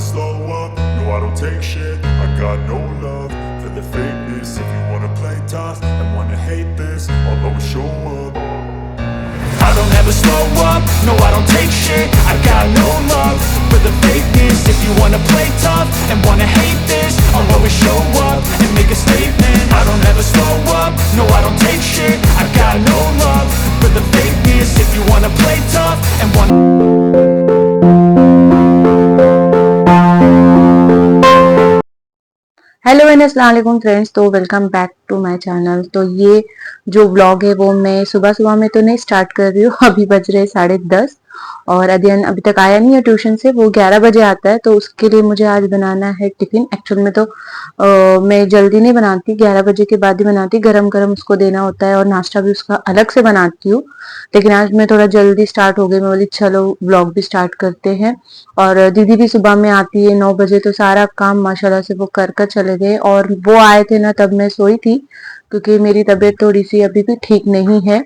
slow up, no I don't take shit. I got no love for the fakeness. If you wanna play tough and wanna hate this, I'll always show up. I don't ever slow up, no I don't take shit. I got no love for the fakeness. If you wanna play tough and wanna hate this, I'll always show up and make a statement. I don't ever slow up, no I don't take shit. I got no love for the fakeness. If you wanna play tough and wanna hello and अस्सलाम वालेकुम friends. तो welcome back to my channel. तो ये जो vlog है वो मैं सुबह सुबह में तो नहीं स्टार्ट कर रही हूँ। अभी बज रहे 10:30 और अध्ययन अभी तक आया नहीं है ट्यूशन से। वो 11 बजे आता है तो उसके लिए मुझे आज बनाना है टिफिन। एक्चुअल में तो मैं जल्दी नहीं बनाती, 11 बजे के बाद ही बनाती। गरम गरम उसको देना होता है और नाश्ता भी उसका अलग से बनाती हूँ। लेकिन आज मैं थोड़ा जल्दी स्टार्ट हो गई। मैं बोली चलो व्लॉग भी स्टार्ट करते हैं। और दीदी भी सुबह में आती है 9 बजे, तो सारा काम माशाल्लाह से वो कर कर चले गए। और वो आए थे ना तब मैं सोई थी, क्योंकि मेरी तबीयत थोड़ी सी अभी भी ठीक नहीं है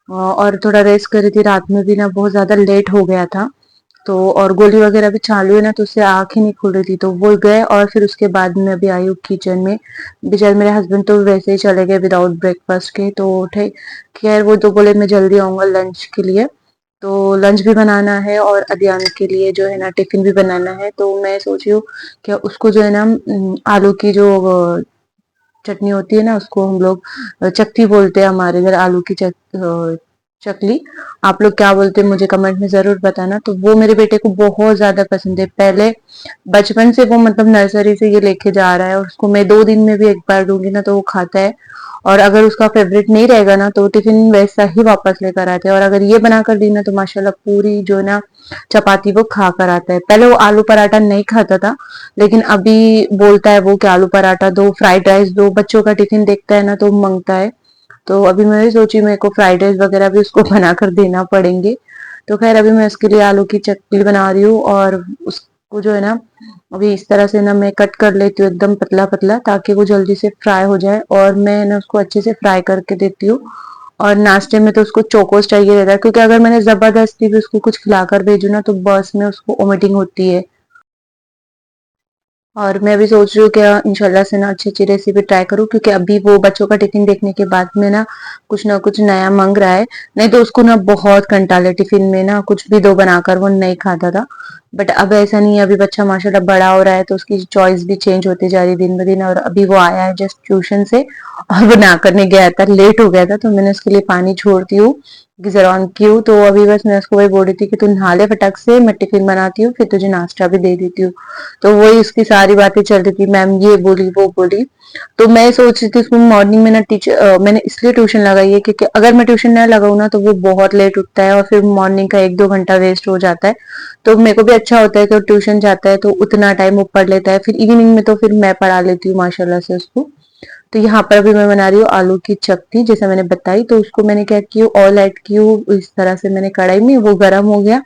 और थोड़ा रेस्ट कर रही थी। रात में भी ना बहुत ज्यादा लेट हो गया था, तो और गोली वगैरह भी चालू है ना, तो उससे आंख ही नहीं खुल रही थी। तो वो गए और फिर उसके बाद में अभी आई हूँ किचन में। बेचारे मेरे हस्बैंड तो वैसे ही चले गए विदाउट ब्रेकफास्ट के। तो ठीक, खैर वो तो बोले मैं जल्दी आऊंगा लंच के लिए। तो लंच भी बनाना है और अदियान के लिए जो है ना टिफिन भी बनाना है। तो मैं सोच रही हूँ कि उसको जो है ना आलू की जो चटनी होती है ना, उसको हम लोग चक्की बोलते हैं हमारे इधर। आलू की चकली आप लोग क्या बोलते हैं मुझे कमेंट में जरूर बताना। तो वो मेरे बेटे को बहुत ज्यादा पसंद है। पहले बचपन से वो मतलब नर्सरी से ये लेके जा रहा है और उसको मैं 2 दिन में भी एक बार दूंगी ना तो वो खाता है। और अगर उसका फेवरेट नहीं रहेगा ना तो टिफिन वैसा ही वापस लेकर आते हैं। और अगर ये बना कर दी ना तो माशाल्लाह पूरी जो है ना चपाती वो खा कर आता है। पहले वो आलू पराठा नहीं खाता था, लेकिन अभी बोलता है वो कि आलू पराठा दो, फ्राइड राइस दो। बच्चों का टिफिन देखता है ना तो मांगता है। तो अभी मैं भी सोची मेरे को फ्राइड राइस वगैरह भी उसको बनाकर देना पड़ेंगे। तो खैर अभी मैं उसके लिए आलू की चटनी बना रही हूँ और उसको जो है ना अभी इस तरह से ना मैं कट कर लेती हूँ एकदम पतला पतला, ताकि वो जल्दी से फ्राई हो जाए। और मैं ना उसको अच्छे से फ्राई करके देती हूँ। और नाश्ते में तो उसको चोकोस चाहिए रहता है, क्योंकि अगर मैंने जबरदस्ती भी उसको कुछ खिलाकर भेजू ना तो बस में उसको वोमिटिंग होती है। और मैं भी सोच रही हूँ कि इंशाल्लाह से ना अच्छी अच्छी रेसिपी ट्राई करूँ, क्योंकि अभी वो बच्चों का टिफिन देखने के बाद में ना कुछ नया मांग रहा है। नहीं तो उसको ना बहुत कंटाले टिफिन में ना कुछ भी दो बनाकर वो नहीं खाता था। बट अब ऐसा नहीं है, अभी बच्चा माशाल्लाह बड़ा हो रहा है तो उसकी चॉइस भी चेंज होती जा रही है दिन ब दिन। और अभी वो आया है जस्ट ट्यूशन से और वो नहा करने गया था, लेट हो गया था, तो मैंने उसके लिए पानी छोड़ती हूँ, गीजर ऑन की हूँ। तो अभी बस मैं उसको वही बोल रही थी कि तू नहा ले फटक से, मैं टिफिन बनाती हूँ फिर तुझे नाश्ता भी दे देती हूँ। तो वही उसकी सारी बातें चल रही थी, मैम ये बोली वो बोली। तो मैं सोच रही थी उसको मॉर्निंग में ना टीचर मैंने इसलिए ट्यूशन लगाई है क्योंकि अगर मैं ट्यूशन न लगाऊँ ना तो वो बहुत लेट उठता है और फिर मॉर्निंग का 1-2 घंटा वेस्ट हो जाता है। तो मेरे को भी अच्छा होता है कि वो ट्यूशन जाता है तो उतना टाइम वो पढ़ लेता है, फिर इवनिंग में तो फिर मैं पढ़ा लेती हूँ माशाल्लाह से उसको। तो यहाँ पर भी मैं बना रही हूँ आलू की चटनी जैसा मैंने बताई। तो उसको मैंने क्या की हूँ, ऑयल ऐड की हूँ इस तरह से मैंने कढ़ाई में, वो गर्म हो गया।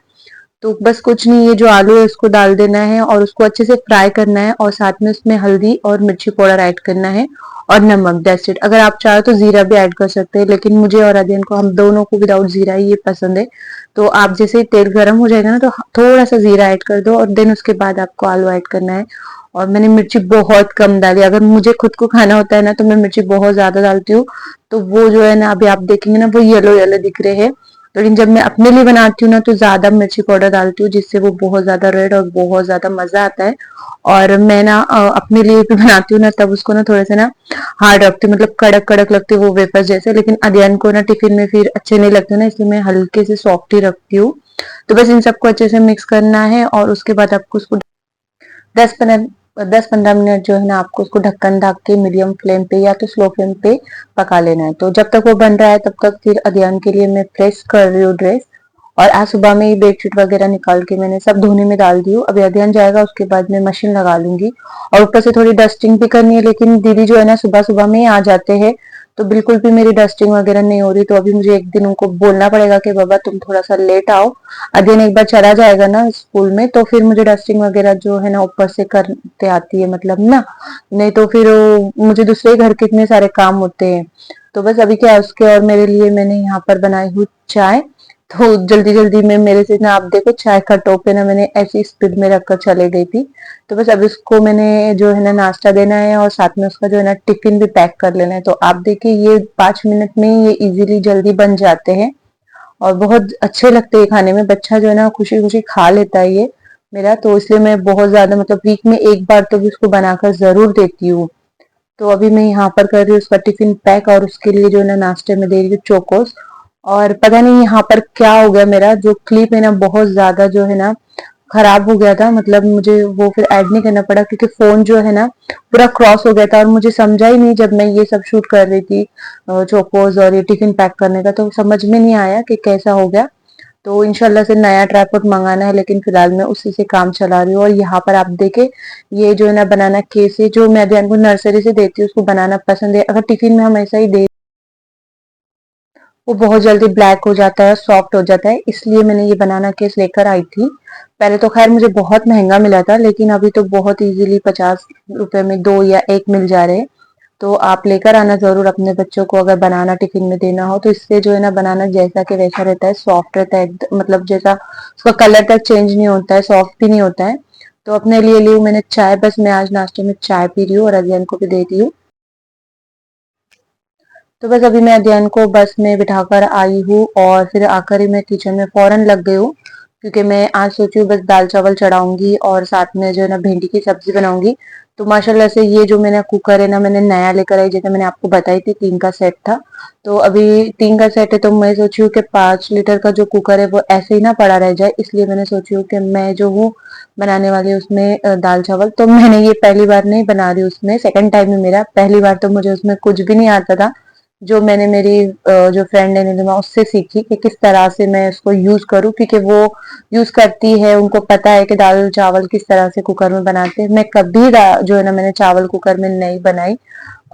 तो बस कुछ नहीं, ये जो आलू है उसको डाल देना है और उसको अच्छे से फ्राई करना है। और साथ में उसमें हल्दी और मिर्ची पाउडर ऐड करना है और नमक, दैट्स इट। अगर आप चाहो तो जीरा भी ऐड कर सकते हैं, लेकिन मुझे और अदियन को हम दोनों को विदाउट जीरा ही ये पसंद है। तो आप जैसे ही तेल गर्म हो जाएगा ना तो थोड़ा सा जीरा ऐड कर दो और देन उसके बाद आपको आलू ऐड करना है। और मैंने मिर्ची बहुत कम डाली, अगर मुझे खुद को खाना होता है ना तो मैं मिर्ची बहुत ज्यादा डालती हूँ। तो वो जो है ना अभी आप देखेंगे ना वो येलो येलो दिख रहे हैं। लेकिन जब मैं अपने लिए बनाती हूँ ना तो ज्यादा मिर्ची पाउडर डालती हूँ, जिससे वो बहुत ज्यादा रेड और बहुत ज्यादा मजा आता है। और मैं ना अपने लिए भी बनाती हूँ ना तब उसको ना थोड़े से ना हार्ड रखती हूँ, मतलब कड़क कड़क लगती है वो वेफर जैसे। लेकिन अध्ययन को ना टिफिन में फिर अच्छे नहीं लगते ना, इसलिए मैं हल्के से सॉफ्ट ही रखती हूँ। तो बस इन सबको अच्छे से मिक्स करना है और उसके बाद आपको उसको 10-15 मिनट जो है ना आपको उसको ढक्कन ढक के मीडियम फ्लेम पे या तो स्लो फ्लेम पे पका लेना है। तो जब तक वो बन रहा है तब तक फिर अध्ययन के लिए मैं प्रेस कर रही हूँ ड्रेस। और आज सुबह में ही बेडशीट वगैरह निकाल के मैंने सब धोने में डाल दी हूँ। अभी अध्ययन जाएगा उसके बाद मैं मशीन लगा लूंगी। और ऊपर से थोड़ी डस्टिंग भी करनी है, लेकिन दीदी जो है ना सुबह सुबह में ही आ जाते हैं तो बिल्कुल भी मेरी डस्टिंग वगैरह नहीं हो रही। तो अभी मुझे एक दिन उनको बोलना पड़ेगा कि बाबा तुम थोड़ा सा लेट आओ। अध्ययन एक बार चला जाएगा ना स्कूल में तो फिर मुझे डस्टिंग वगैरह जो है ना ऊपर से करते आती है, मतलब ना। नहीं तो फिर मुझे दूसरे घर के इतने सारे काम होते हैं। तो बस अभी क्या है, उसके और मेरे लिए मैंने यहाँ पर बनाई हुई चाय। तो जल्दी जल्दी में मेरे से ना, आप देखो चाय का टोप है ना, मैंने ऐसी स्पीड में रखकर चले गई थी। तो बस अब इसको मैंने जो है ना नाश्ता देना है और साथ में उसका जो है ना टिफिन भी पैक कर लेना है। तो आप देखिए ये 5 मिनट में ही ये इजीली जल्दी बन जाते हैं और बहुत अच्छे लगते हैं खाने में। बच्चा जो है ना खुशी खुशी खा लेता है ये मेरा, तो इसलिए मैं बहुत ज्यादा मतलब वीक में एक बार तो भी उसको बनाकर जरूर देती हूँ। तो अभी मैं यहाँ पर कर रही हूँ उसका टिफिन पैक और उसके लिए जो है ना नाश्ते में दे रही हूँ चोकोस। और पता नहीं यहाँ पर क्या हो गया, मेरा जो क्लिप है ना बहुत ज्यादा जो है ना खराब हो गया था। मतलब मुझे वो फिर ऐड नहीं करना पड़ा क्योंकि फोन जो है ना पूरा क्रॉस हो गया था और मुझे समझा ही नहीं जब मैं ये सब शूट कर रही थी चोकोस और ये टिफिन पैक करने का, तो समझ में नहीं आया कि कैसा हो गया। तो इंशाल्लाह से नया ट्राइपॉड मंगाना है, लेकिन फिलहाल मैं उसी से काम चला रही हूँ। और यहाँ पर आप देखे ये जो है ना बनाना केस है, जो मैं अध्ययन को नर्सरी से देती हूँ, उसको बनाना पसंद है। अगर टिफिन में हम ऐसा ही दे, वो बहुत जल्दी ब्लैक हो जाता है, सॉफ्ट हो जाता है, इसलिए मैंने ये बनाना केस लेकर आई थी। पहले तो खैर मुझे बहुत महंगा मिला था, लेकिन अभी तो बहुत इजीली 50 रुपए में 2 या 1 मिल जा रहे हैं। तो आप लेकर आना जरूर अपने बच्चों को, अगर बनाना टिफिन में देना हो तो। इससे जो है ना बनाना जैसा कि वैसा रहता है, सॉफ्ट रहता है मतलब जैसा उसका कलर तक चेंज नहीं होता है, सॉफ्ट भी नहीं होता है। तो अपने लिए ली हूँ मैंने चाय, बस मैं आज नाश्ते में चाय पी रही हूँ और अध्ययन को भी दे दी हूँ। तो बस अभी मैं अध्ययन को बस में बिठाकर आई हूँ और फिर आकर ही मैं किचन में फौरन लग गई हूँ, क्योंकि मैं आज सोची हूँ बस दाल चावल चढ़ाऊंगी और साथ में जो है ना भिंडी की सब्जी बनाऊंगी। तो माशाल्लाह से ये जो मैंने कुकर है ना मैंने नया लेकर आई, जैसे मैंने आपको बताई थी 3 का सेट था। तो अभी 3 का सेट है, तो मैं सोची हूँ कि 5 लीटर का जो कुकर है वो ऐसे ही ना पड़ा रह जाए, इसलिए मैंने सोची हूँ कि मैं जो हूँ बनाने वाली हूँ उसमें दाल चावल। तो मैंने ये पहली बार नहीं बना रही, उसमें सेकंड टाइम है मेरा। पहली बार तो मुझे उसमें कुछ भी नहीं आता था। जो मैंने मेरी जो फ्रेंड है नीलिमा, उससे सीखी कि किस तरह से मैं उसको यूज करूँ, क्योंकि वो यूज करती है, उनको पता है कि दाल चावल किस तरह से कुकर में बनाते हैं। मैं कभी जो है ना मैंने चावल कुकर में नहीं बनाई,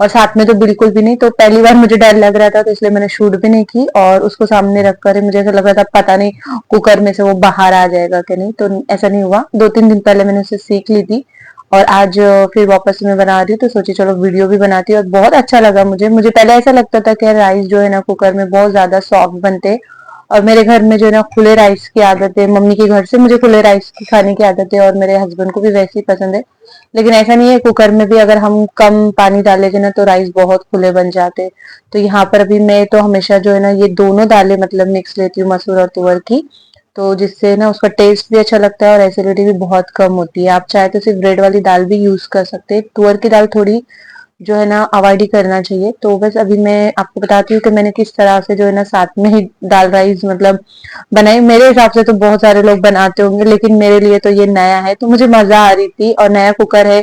और साथ में तो बिल्कुल भी नहीं। तो पहली बार मुझे डर लग रहा था, तो इसलिए मैंने शूट भी नहीं की और उसको सामने रखकर ही मुझे ऐसा लग रहा था पता नहीं कुकर में से वो बाहर आ जाएगा कि नहीं। तो ऐसा नहीं हुआ, 2-3 दिन पहले मैंने उसे सीख ली थी और आज फिर वापस मैं बना रही हूँ, तो सोची चलो वीडियो भी बनाती हूँ। और बहुत अच्छा लगा मुझे। मुझे पहले ऐसा लगता था कि राइस जो है ना कुकर में बहुत ज्यादा सॉफ्ट बनते हैं, और मेरे घर में जो है ना खुले राइस की आदत है, मम्मी के घर से मुझे खुले राइस की खाने की आदत है और मेरे हस्बैंड को भी वैसे ही पसंद है। लेकिन ऐसा नहीं है, कुकर में भी अगर हम कम पानी डालेंगे ना तो राइस बहुत खुले बन जाते हैं। तो यहाँ पर अभी मैं तो हमेशा जो है ना ये दोनों दालें मतलब मिक्स लेती हूँ, मसूर और तुअर की। तो जिससे ना उसका टेस्ट भी अच्छा लगता है और एसिडिटी भी बहुत कम होती है। आप चाहे तो सिर्फ रेड वाली दाल भी यूज कर सकते हैं, तुअर की दाल थोड़ी जो है ना अवॉइड ही करना चाहिए। तो बस अभी मैं आपको बताती हूँ कि मैंने किस तरह से जो है ना साथ में ही दाल राइस मतलब बनाई। मेरे हिसाब से तो बहुत सारे लोग बनाते होंगे, लेकिन मेरे लिए तो ये नया है, तो मुझे मजा आ रही थी। और नया कुकर है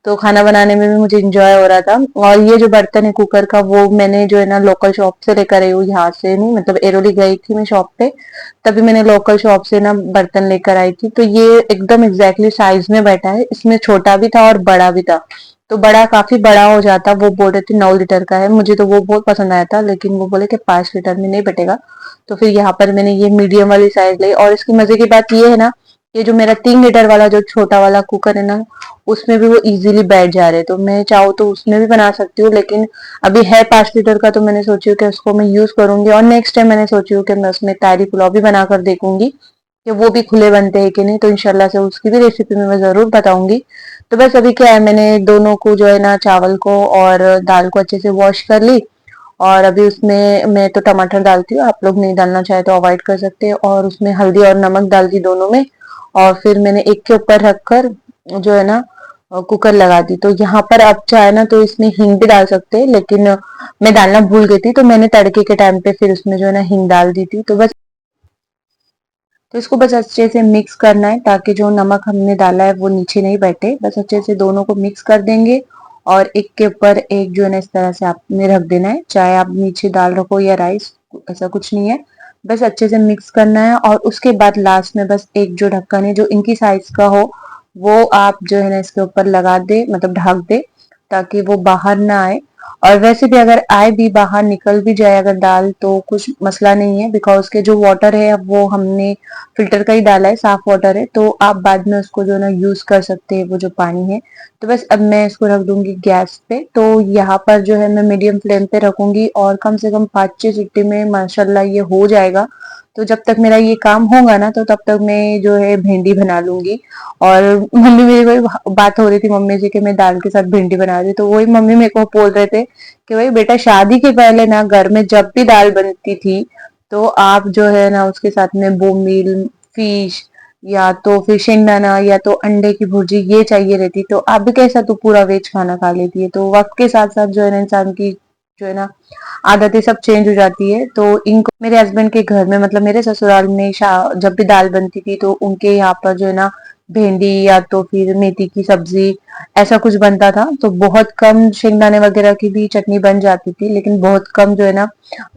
तो खाना बनाने में भी मुझे इंजॉय हो रहा था। और ये जो बर्तन है कुकर का, वो मैंने जो है ना लोकल शॉप से लेकर आई हूँ, यहाँ से नहीं, मतलब एरोली गई थी मैं शॉप पे, तभी मैंने लोकल शॉप से ना बर्तन लेकर आई थी। तो ये एकदम एग्जैक्टली साइज में बैठा है, इसमें छोटा भी था और बड़ा भी था। तो बड़ा काफी बड़ा हो जाता, वो बोल रहे थे 9 लीटर का है, मुझे तो वो बहुत पसंद आया था, लेकिन वो बोले कि 5 लीटर में नहीं बटेगा। तो फिर यहाँ पर मैंने ये मीडियम वाली साइज ली। और इसकी मजे की बात ये है ना, ये जो मेरा 3 लीटर वाला जो छोटा वाला कुकर है ना, उसमें भी वो इजीली बैठ जा रहे, तो मैं चाहूँ तो उसमें भी बना सकती हूँ। लेकिन अभी है 5 लीटर का, तो मैंने सोची हूँ कि उसको मैं यूज करूंगी। और नेक्स्ट टाइम मैंने सोची हूँ कि मैं उसमें तारी पुलाव भी बनाकर देखूंगी कि वो भी खुले बनते हैं कि नहीं। तो इंशाल्लाह से उसकी भी रेसिपी में मैं जरूर बताऊंगी। तो बस अभी क्या है, मैंने दोनों को जो है ना चावल को और दाल को अच्छे से वॉश कर ली। और अभी उसमें मैं तो टमाटर डालती हूँ, आप लोग नहीं डालना चाहे तो अवॉइड कर सकते हैं। और उसमें हल्दी और नमक डाल दी दोनों में, और फिर मैंने एक के ऊपर रखकर जो है ना कुकर लगा दी। तो यहाँ पर आप चाहे ना तो इसमें हींग भी डाल सकते हैं, लेकिन मैं डालना भूल गई थी, तो मैंने तड़के के टाइम पे फिर उसमें जो है ना हींग डाल दी थी। तो बस, तो इसको बस अच्छे से मिक्स करना है, ताकि जो नमक हमने डाला है वो नीचे नहीं बैठे। बस अच्छे से दोनों को मिक्स कर देंगे और एक के ऊपर एक जो है ना इस तरह से आपने रख देना है, चाहे आप नीचे दाल रखो या राइस, ऐसा कुछ नहीं है। बस अच्छे से मिक्स करना है और उसके बाद लास्ट में बस एक जो ढक्कन है जो इनकी साइज का हो, वो आप जो है ना इसके ऊपर लगा दे, मतलब ढक दे, ताकि वो बाहर ना आए। और वैसे भी अगर आए भी, बाहर निकल भी जाए अगर दाल, तो कुछ मसला नहीं है, बिकॉज के जो वाटर है अब वो हमने फिल्टर का ही डाला है, साफ वाटर है, तो आप बाद में उसको जो ना यूज कर सकते हैं वो जो पानी है। तो बस अब मैं इसको रख दूंगी गैस पे। तो यहाँ पर जो है मैं मीडियम फ्लेम पे रखूंगी और कम से कम 5-6 सीटी में माशाल्लाह ये हो जाएगा। तो जब तक मेरा ये काम होगा ना तो तब तक मैं जो है भिंडी बना लूंगी। और मम्मी मेरी वही बात हो रही थी मम्मी जी के मैं दाल के साथ भिंडी बना रही हूँ, तो वही मम्मी मेरे को बोल रहे थे कि भाई बेटा शादी के पहले ना घर में जब भी दाल बनती थी तो आप जो है ना उसके साथ में बोमील फिश या तो फिर शेंगदाना या तो अंडे की भुर्जी ये चाहिए रहती। तो आप भी कैसा तो पूरा वेज खाना खा लेती है। तो वक्त के साथ साथ जो है ना इंसान की जो है ना आदतें सब चेंज हो जाती है। तो इनको मेरे हस्बैंड के घर में मतलब मेरे ससुराल में जब भी दाल बनती थी तो उनके यहाँ पर जो है ना भिंडी या तो फिर मेथी की सब्जी ऐसा कुछ बनता था। तो बहुत कम शेंगदाने वगैरह की भी चटनी बन जाती थी, लेकिन बहुत कम जो है ना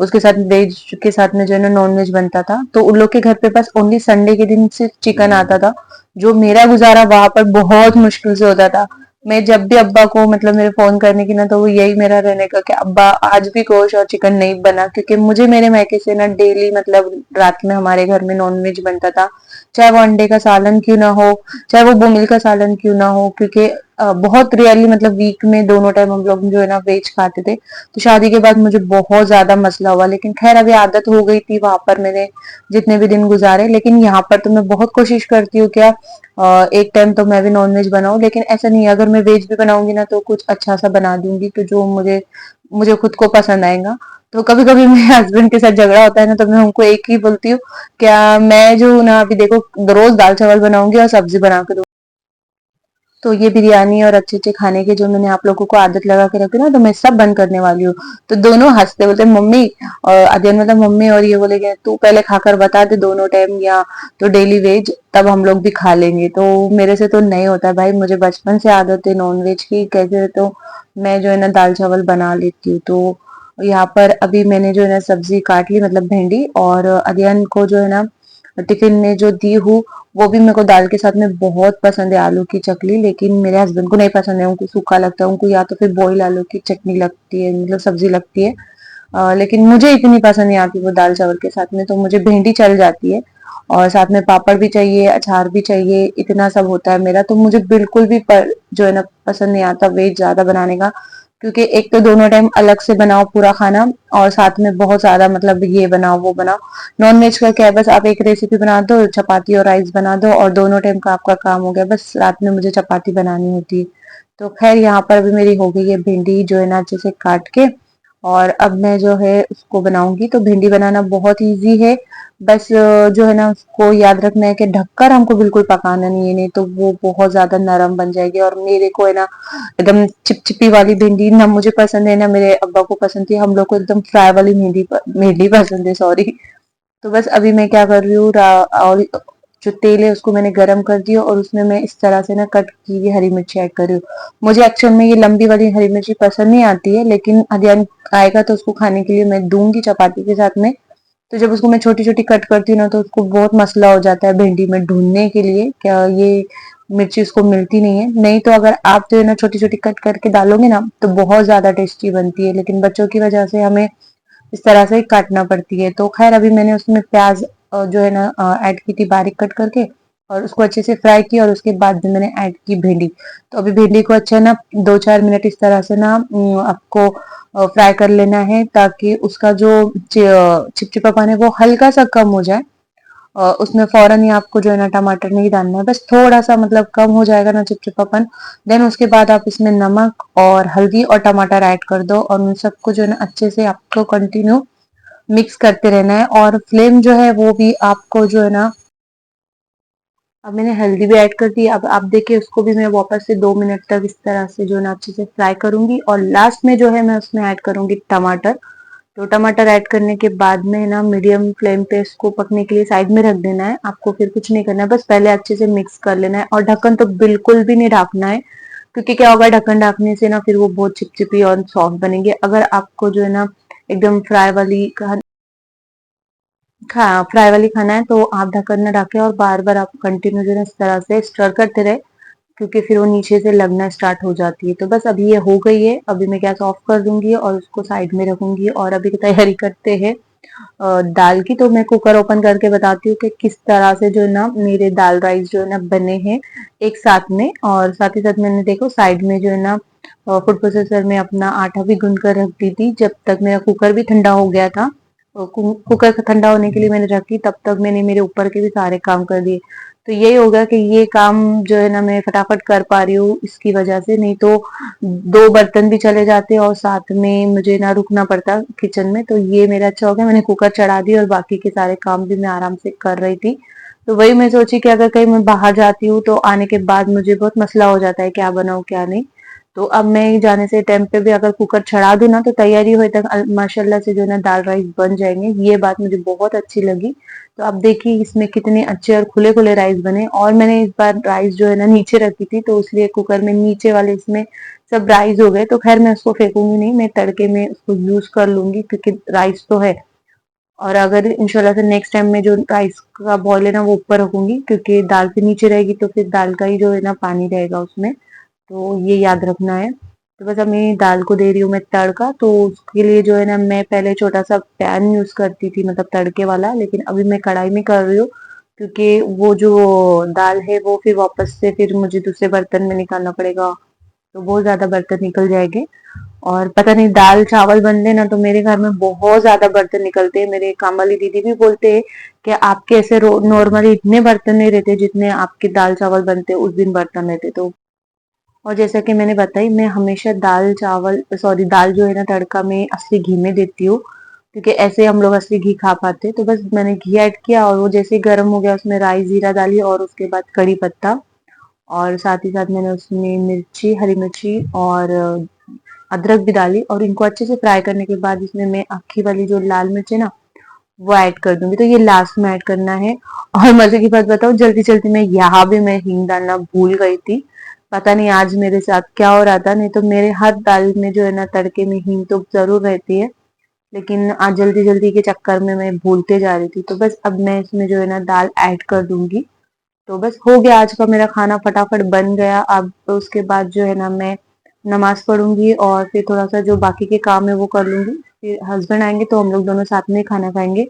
उसके साथ वेज के साथ में जो है ना नॉन वेज बनता था। तो उन लोग के घर पे बस ओनली संडे के दिन सिर्फ चिकन आता था। जो मेरा गुजारा वहां पर बहुत मुश्किल से होता था। मैं जब भी अब्बा को मतलब मेरे फोन करने की ना तो वो यही मेरा रहने का कि अब्बा आज भी गोश्त और चिकन नहीं बना, क्योंकि मुझे मेरे मायके से ना डेली मतलब रात में हमारे घर में नॉनवेज बनता था। चाहे वो अंडे का सालन क्यों ना हो, चाहे वो बोमिल का सालन क्यों ना हो, क्योंकि बहुत रियरली मतलब वीक में दोनों टाइम हम लोग जो है ना वेज खाते थे। तो शादी के बाद मुझे बहुत ज्यादा मसला हुआ, लेकिन खैर अभी आदत हो गई थी वहां पर मैंने जितने भी दिन गुजारे। लेकिन यहाँ पर तो मैं बहुत कोशिश करती हूँ क्या एक टाइम तो मैं भी नॉनवेज बनाऊं, लेकिन ऐसा नहीं है, अगर मैं वेज भी बनाऊंगी ना तो कुछ अच्छा सा बना दूंगी तो जो मुझे मुझे खुद को पसंद आएगा। तो कभी कभी मेरे हस्बैंड के साथ झगड़ा होता है ना तो मैं उनको एक ही बोलती हूँ, क्या मैं जो हूँ ना अभी देखो रोज दाल चावल बनाऊंगी और सब्जी बना के दूंगी। तो ये बिरयानी और अच्छे-अच्छे खाने की जो मैंने आप लोगों को आदत लगा के रखी ना तो मैं सब बंद करने वाली हूँ। तो दोनों हँसते बोलते मम्मी और अध्ययन मतलब मम्मी और ये बोलेंगे तू पहले खाकर बता दे दोनों टाइम या तो डेली वेज, तब हम लोग भी खा लेंगे। तो मेरे से तो नहीं होता भाई, मुझे बचपन से आदत है नॉन वेज की कैसे, तो मैं जो है ना दाल चावल बना लेती हूँ। तो यहाँ पर अभी मैंने जो है ना सब्जी काट ली मतलब भिंडी, और अध्ययन को जो है ना टिफिन में जो दी हूँ वो भी मेरे को दाल के साथ में बहुत पसंद है आलू की चकली, लेकिन मेरे हस्बैंड को नहीं पसंद है, उनको सूखा लगता है, उनको या तो फिर बॉईल आलू की चटनी लगती है मतलब सब्जी लगती है। लेकिन मुझे इतनी पसंद नहीं आती वो दाल चावल के साथ में, तो मुझे भिंडी चल जाती है। और साथ में पापड़ भी चाहिए, अचार भी चाहिए, इतना सब होता है मेरा। तो मुझे बिल्कुल भी जो है ना पसंद नहीं आता वेज ज्यादा बनाने का, क्योंकि एक तो दोनों टाइम अलग से बनाओ पूरा खाना, और साथ में बहुत ज्यादा मतलब ये बनाओ वो बनाओ। नॉन वेज का क्या है, बस आप एक रेसिपी बना दो, चपाती और राइस बना दो और दोनों टाइम का आपका काम हो गया। बस रात में मुझे चपाती बनानी होती है। तो खैर यहाँ पर भी मेरी हो गई है भिंडी जो है ना अच्छे से काट के, और अब मैं जो है उसको बनाऊंगी। तो भिंडी बनाना बहुत इजी है, बस जो है ना उसको याद रखना है कि ढककर हमको बिल्कुल पकाना नहीं है, नहीं तो वो बहुत ज्यादा नरम बन जाएगी। और मेरे को है ना एकदम चिपचिपी वाली भिंडी ना मुझे पसंद है ना मेरे अब्बा को पसंद थी, हम लोग को एकदम फ्राई वाली भिंडी भिंडी पसंद है, सॉरी। तो बस अभी मैं क्या कर रही हूँ और जो तेल है उसको मैंने गरम कर दिया और उसमें मैं इस तरह से ना कट की हुई हरी मिर्ची ऐड कर रही हूँ। मुझे एक्चुअल में ये लंबी वाली हरी मिर्ची पसंद नहीं आती है, लेकिन अध्ययन आएगा तो उसको खाने के लिए मैं दूंगी चपाती के साथ में। तो जब उसको मैं छोटी छोटी कट करती हूँ ना तो उसको बहुत मसला हो जाता है भिंडी में ढूंढने के लिए, क्या ये मिर्ची उसको मिलती नहीं है। नहीं तो अगर आप जो है ना छोटी छोटी कट करके डालोगे ना तो बहुत ज्यादा टेस्टी बनती है, लेकिन बच्चों की वजह से हमें इस तरह से काटना पड़ती है। तो खैर अभी मैंने उसमें प्याज जो है ना ऐड की थी बारीक कट करके, और उसको अच्छे से फ्राई किया, और उसके बाद में मैंने ऐड की भिंडी। तो अभी भिंडी को अच्छा ना 2-4 मिनट इस तरह से ना आपको फ्राई कर लेना है, ताकि उसका जो चिपचिपापन है वो हल्का सा कम हो जाए। उसमें फौरन ही आपको जो है ना टमाटर नहीं डालना है, बस थोड़ा सा मतलब कम हो जाएगा ना चिपचिपापन। देन उसके बाद आप इसमें नमक और हल्दी और टमाटर ऐड कर दो, और उन सबको जो है ना अच्छे से आपको कंटिन्यू मिक्स करते रहना है। और फ्लेम जो है वो भी आपको जो है ना, अब मैंने हल्दी भी ऐड कर दी। अब आप देखिए उसको भी मैं वापस से 2 मिनट तक इस तरह से जो है ना अच्छे से फ्राई करूंगी, और लास्ट में जो है मैं उसमें ऐड करूंगी टमाटर। तो टमाटर ऐड करने के बाद में ना मीडियम फ्लेम पे इसको पकने के लिए साइड में रख देना है आपको, फिर कुछ नहीं करना है, बस पहले अच्छे से मिक्स कर लेना है। और ढक्कन तो बिल्कुल भी नहीं ढकना है, क्योंकि क्या होगा ढक्कन ढकने से ना फिर वो बहुत चिपचिपी और सॉफ्ट बनेंगे। अगर आपको जो है ना एकदम फ्राई वाली खाना है तो आप ढक्कन न ढके और बार बार आप कंटिन्यू जो है इस तरह से स्टर करते रहे, क्योंकि फिर वो नीचे से लगना स्टार्ट हो जाती है। तो बस अभी ये हो गई है, अभी मैं गैस ऑफ कर दूंगी और उसको साइड में रखूंगी, और अभी की तैयारी करते हैं दाल की। तो मैं कुकर ओपन करके बताती हूँ कि किस तरह से जो है ना मेरे दाल राइस जो है ना बने हैं एक साथ में। और साथ ही साथ मैंने देखो साइड में जो है ना फूड प्रोसेसर में अपना आटा भी गूंद कर रख दी थी, जब तक मेरा कुकर भी ठंडा हो गया था। कुकर ठंडा होने के लिए मैंने रखी, तब तक मैंने मेरे ऊपर के भी सारे काम कर दिए। तो यही होगा कि ये काम जो है ना मैं फटाफट कर पा रही हूँ इसकी वजह से, नहीं तो 2 बर्तन भी चले जाते और साथ में मुझे ना रुकना पड़ता किचन में। तो ये मेरा अच्छा हो गया, मैंने कुकर चढ़ा दिया और बाकी के सारे काम भी मैं आराम से कर रही थी। तो वही मैं सोची कि अगर कहीं मैं बाहर जाती हूँ तो आने के बाद मुझे बहुत मसला हो जाता है क्या बनाऊँ क्या नहीं। तो अब मैं जाने से टाइम पे भी अगर कुकर चढ़ा दूँ ना तो तैयारी होए तक माशाल्लाह से जो है ना दाल राइस बन जाएंगे। ये बात मुझे बहुत अच्छी लगी। तो अब देखिए इसमें कितने अच्छे और खुले खुले राइस बने, और मैंने इस बार राइस जो है ना नीचे रखी थी तो इसलिए कुकर में नीचे वाले इसमें सब राइस हो गए। तो खैर मैं उसको फेंकूंगी नहीं, मैं तड़के में उसको यूज कर लूंगी क्योंकि राइस तो है। और अगर इंशाल्लाह से नेक्स्ट टाइम में जो राइस का बॉयल है ना वो ऊपर रखूंगी, क्योंकि दाल के नीचे रहेगी तो फिर दाल का ही जो है ना पानी रहेगा उसमें। तो ये याद रखना है। तो बस अब मैं दाल को दे रही हूँ मैं तड़का। तो उसके लिए जो है ना मैं पहले छोटा सा पैन यूज करती थी मतलब तड़के वाला, लेकिन अभी मैं कढ़ाई में कर रही हूँ क्योंकि वो जो दाल है वो फिर वापस से फिर मुझे दूसरे बर्तन में निकालना पड़ेगा, तो बहुत ज्यादा बर्तन निकल जाएंगे। और पता नहीं दाल चावल बनते ना तो मेरे घर में बहुत ज्यादा बर्तन निकलते हैं। मेरे काम वाली दीदी भी बोलते हैं कि आपके ऐसे नॉर्मली इतने बर्तन नहीं रहते जितने आपके दाल चावल बनते उस दिन बर्तन रहते। तो और जैसा कि मैंने बताई मैं हमेशा दाल चावल सॉरी दाल जो है ना तड़का में असली घी में देती हूँ, क्योंकि ऐसे हम लोग असली घी खा पाते हैं। तो बस मैंने घी ऐड किया और वो जैसे ही गर्म हो गया उसमें राई जीरा डाली और उसके बाद कड़ी पत्ता, और साथ ही साथ मैंने उसमें मिर्ची हरी मिर्ची और अदरक भी डाली, और इनको अच्छे से फ्राई करने के बाद इसमें मैं अक्खी वाली जो लाल मिर्च है ना वो ऐड कर दूंगी। तो ये लास्ट में ऐड करना है। और मजे की बात बताऊं, जल्दी जल्दी में यहाँ भी मैं हींग डालना भूल गई थी। पता नहीं आज मेरे साथ क्या हो रहा था, नहीं तो मेरे हर दाल में जो है ना तड़के में हींग तो जरूर रहती है, लेकिन आज जल्दी जल्दी के चक्कर में मैं भूलते जा रही थी। तो बस अब मैं इसमें जो है ना दाल ऐड कर दूंगी। तो बस हो गया आज का मेरा खाना, फटाफट बन गया। अब तो उसके बाद जो है ना मैं नमाज पढ़ूंगी और फिर थोड़ा सा जो बाकी के काम है वो कर लूंगी। फिर हस्बैंड आएंगे तो हम लोग दोनों साथ में ही खाना खाएंगे।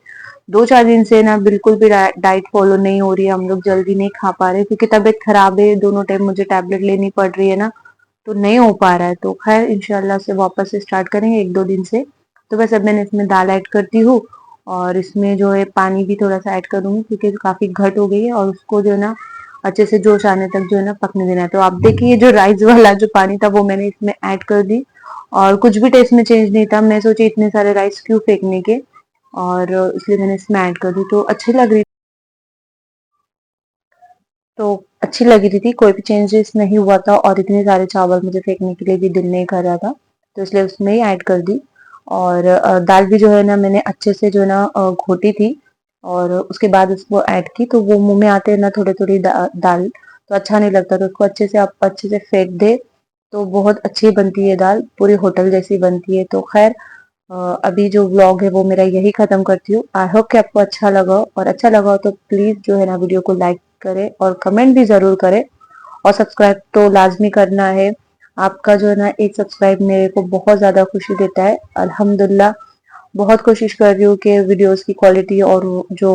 2-4 दिन से ना बिल्कुल भी डाइट फॉलो नहीं हो रही है, हम लोग जल्दी नहीं खा पा रहे क्योंकि तबीयत खराब है, दोनों टाइम मुझे टैबलेट लेनी पड़ रही है ना, तो नहीं हो पा रहा है। तो खैर इंशाल्लाह से वापस से स्टार्ट करेंगे 1-2 दिन से। तो बस अब मैंने इसमें दाल ऐड करती हूँ और इसमें जो है पानी भी थोड़ा सा ऐड करूंगी क्योंकि काफी घट हो गई है, और उसको जो है ना अच्छे से जोश आने तक जो है ना पकने देना है। तो आप देखिए जो राइस वाला जो पानी था वो मैंने इसमें ऐड कर दी, और कुछ भी टेस्ट में चेंज नहीं था। मैं सोची इतने सारे राइस क्यों फेंकने के, और इसलिए मैंने इसमें ऐड कर दी। तो अच्छी लग रही थी, कोई भी चेंजेस नहीं हुआ था, और इतने सारे चावल मुझे फेंकने के लिए भी दिल नहीं कर रहा था, तो इसलिए उसमें ही ऐड कर दी। और दाल भी जो है ना मैंने अच्छे से जो है ना घोटी थी, और उसके बाद उसको ऐड की। तो वो मुंह में आते हैं ना थोड़ी थोड़ी दाल, तो अच्छा नहीं लगता। तो उसको अच्छे से आप अच्छे से फेंक दे तो बहुत अच्छी बनती है दाल, पूरी होटल जैसी बनती है। तो खैर अभी जो व्लॉग है वो मेरा यही खत्म करती हूँ। आई होप कि आपको अच्छा लगा, और अच्छा लगा हो तो प्लीज जो है ना वीडियो को लाइक करें और कमेंट भी जरूर करें, और सब्सक्राइब तो लाजमी करना है। आपका जो है ना एक सब्सक्राइब मेरे को बहुत ज्यादा खुशी देता है। अल्हम्दुलिल्लाह बहुत कोशिश कर रही हूँ कि वीडियोस की क्वालिटी और जो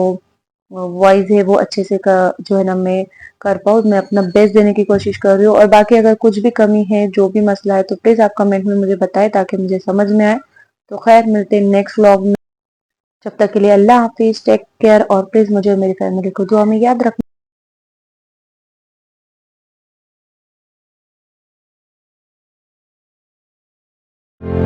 वॉइस है वो अच्छे से जो है ना मैं कर पाऊँ। मैं अपना बेस्ट देने की कोशिश कर रही हूँ, और बाकी अगर कुछ भी कमी है जो भी मसला है तो प्लीज आप कमेंट में मुझे बताएं ताकि मुझे समझ में आए। तो खैर मिलते हैं नेक्स्ट व्लॉग में, जब तक के लिए अल्लाह हाफिज, टेक केयर, और प्लीज मुझे और मेरी फैमिली को दुआ में याद रखना।